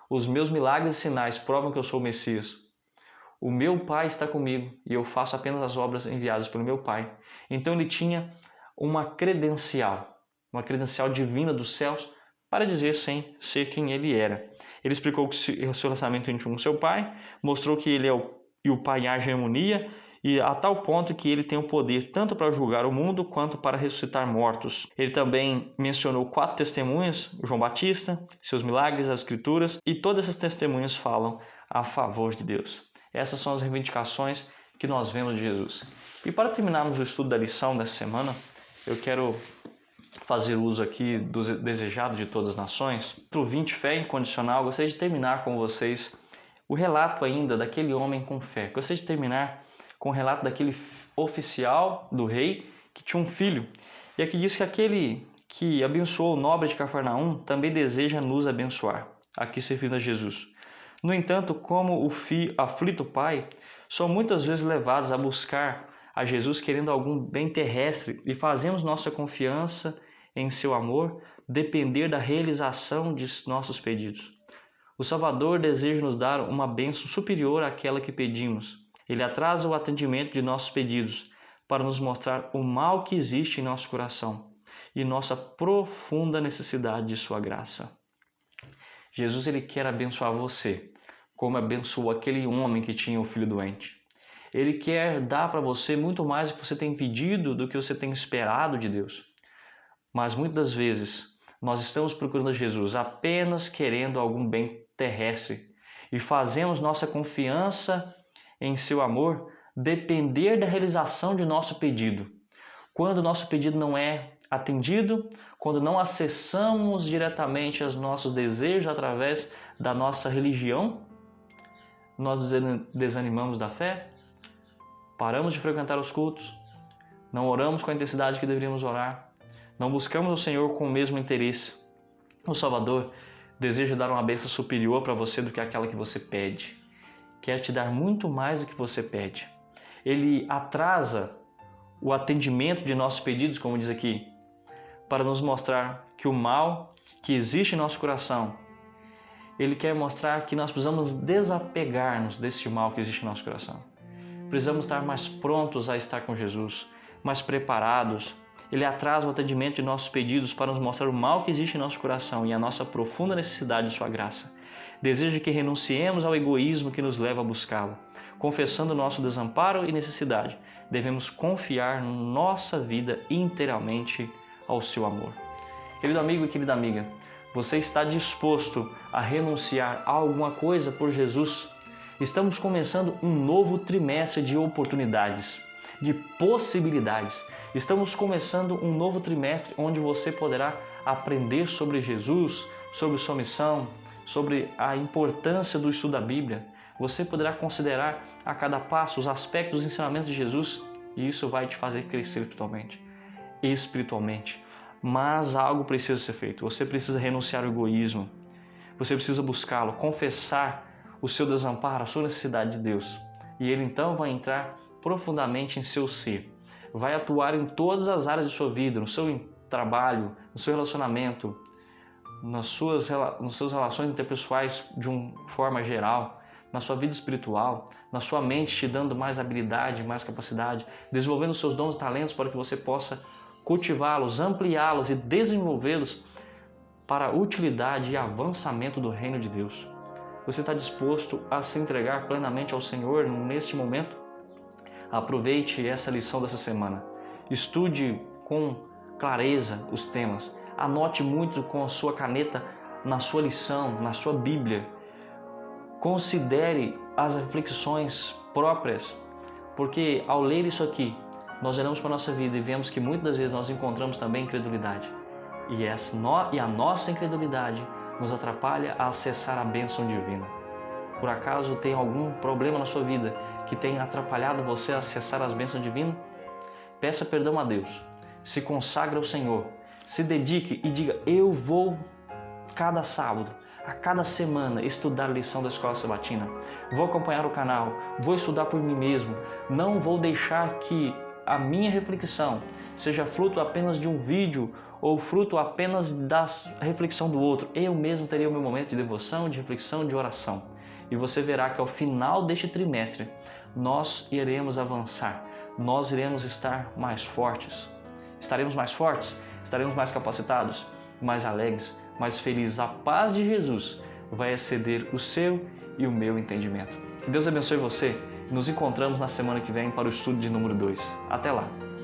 os meus milagres e sinais provam que eu sou o Messias. O meu Pai está comigo e eu faço apenas as obras enviadas pelo meu Pai. Então ele tinha uma credencial divina dos céus para dizer sem ser quem ele era. Ele explicou que o seu relacionamento íntimo com seu Pai, mostrou que ele e o Pai agem em harmonia, e a tal ponto que ele tem o poder tanto para julgar o mundo quanto para ressuscitar mortos. Ele também mencionou 4 testemunhas, João Batista, seus milagres, as Escrituras, e todas essas testemunhas falam a favor de Deus. Essas são as reivindicações que nós vemos de Jesus. E para terminarmos o estudo da lição dessa semana, eu quero fazer uso aqui do desejado de todas as nações. No 20, fé incondicional, gostaria de terminar com vocês o relato ainda daquele homem com fé. Gostaria de terminar com o relato daquele oficial do rei que tinha um filho. E aqui diz que aquele que abençoou o nobre de Cafarnaum também deseja nos abençoar, aqui servindo a Jesus. No entanto, como o aflito pai, são muitas vezes levados a buscar a Jesus querendo algum bem terrestre e fazemos nossa confiança em seu amor depender da realização de nossos pedidos. O Salvador deseja nos dar uma bênção superior àquela que pedimos. Ele atrasa o atendimento de nossos pedidos para nos mostrar o mal que existe em nosso coração e nossa profunda necessidade de sua graça. Jesus ele quer abençoar você, como abençoou aquele homem que tinha o filho doente. Ele quer dar para você muito mais do que você tem pedido, do que você tem esperado de Deus. Mas muitas das vezes nós estamos procurando a Jesus apenas querendo algum bem terrestre e fazemos nossa confiança em seu amor depender da realização de nosso pedido. Quando o nosso pedido não é atendido, quando não acessamos diretamente os nossos desejos através da nossa religião, nós desanimamos da fé, paramos de frequentar os cultos, não oramos com a intensidade que deveríamos orar, não buscamos o Senhor com o mesmo interesse. O Salvador deseja dar uma bênção superior para você do que aquela que você pede. Quer te dar muito mais do que você pede. Ele atrasa o atendimento de nossos pedidos, como diz aqui, para nos mostrar que o mal que existe em nosso coração, ele quer mostrar que nós precisamos desapegar-nos desse mal que existe em nosso coração. Precisamos estar mais prontos a estar com Jesus, mais preparados. Ele atrasa o atendimento de nossos pedidos para nos mostrar o mal que existe em nosso coração e a nossa profunda necessidade de sua graça. Deseja que renunciemos ao egoísmo que nos leva a buscá-lo. Confessando nosso desamparo e necessidade, devemos confiar nossa vida inteiramente ao seu amor. Querido amigo e querida amiga, você está disposto a renunciar a alguma coisa por Jesus? Estamos começando um novo trimestre de oportunidades, de possibilidades. Estamos começando um novo trimestre onde você poderá aprender sobre Jesus, sobre sua missão, sobre a importância do estudo da Bíblia. Você poderá considerar a cada passo os aspectos dos ensinamentos de Jesus e isso vai te fazer crescer espiritualmente. Mas algo precisa ser feito. Você precisa renunciar ao egoísmo. Você precisa buscá-lo, confessar o seu desamparo, a sua necessidade de Deus. E Ele então vai entrar profundamente em seu ser. Vai atuar em todas as áreas de sua vida, no seu trabalho, no seu relacionamento, nas suas relações interpessoais de uma forma geral, na sua vida espiritual, na sua mente, te dando mais habilidade, mais capacidade, desenvolvendo os seus dons e talentos para que você possa cultivá-los, ampliá-los e desenvolvê-los para a utilidade e avançamento do reino de Deus. Você está disposto a se entregar plenamente ao Senhor neste momento? Aproveite essa lição dessa semana. Estude com clareza os temas. Anote muito com a sua caneta na sua lição, na sua Bíblia. Considere as reflexões próprias, porque ao ler isso aqui, nós olhamos para a nossa vida e vemos que muitas das vezes nós encontramos também incredulidade. E a nossa incredulidade nos atrapalha a acessar a bênção divina. Por acaso tem algum problema na sua vida que tenha atrapalhado você a acessar as bênçãos divinas? Peça perdão a Deus, se consagre ao Senhor, se dedique e diga: eu vou cada sábado, a cada semana, estudar a lição da Escola Sabatina. Vou acompanhar o canal, vou estudar por mim mesmo. Não vou deixar que a minha reflexão seja fruto apenas de um vídeo ou fruto apenas da reflexão do outro. Eu mesmo terei o meu momento de devoção, de reflexão, de oração. E você verá que ao final deste trimestre, nós iremos avançar. Nós iremos estar mais fortes. Estaremos mais fortes, estaremos mais capacitados, mais alegres, mais felizes. A paz de Jesus vai exceder o seu e o meu entendimento. Que Deus abençoe você. Nos encontramos na semana que vem para o estudo de número 2. Até lá!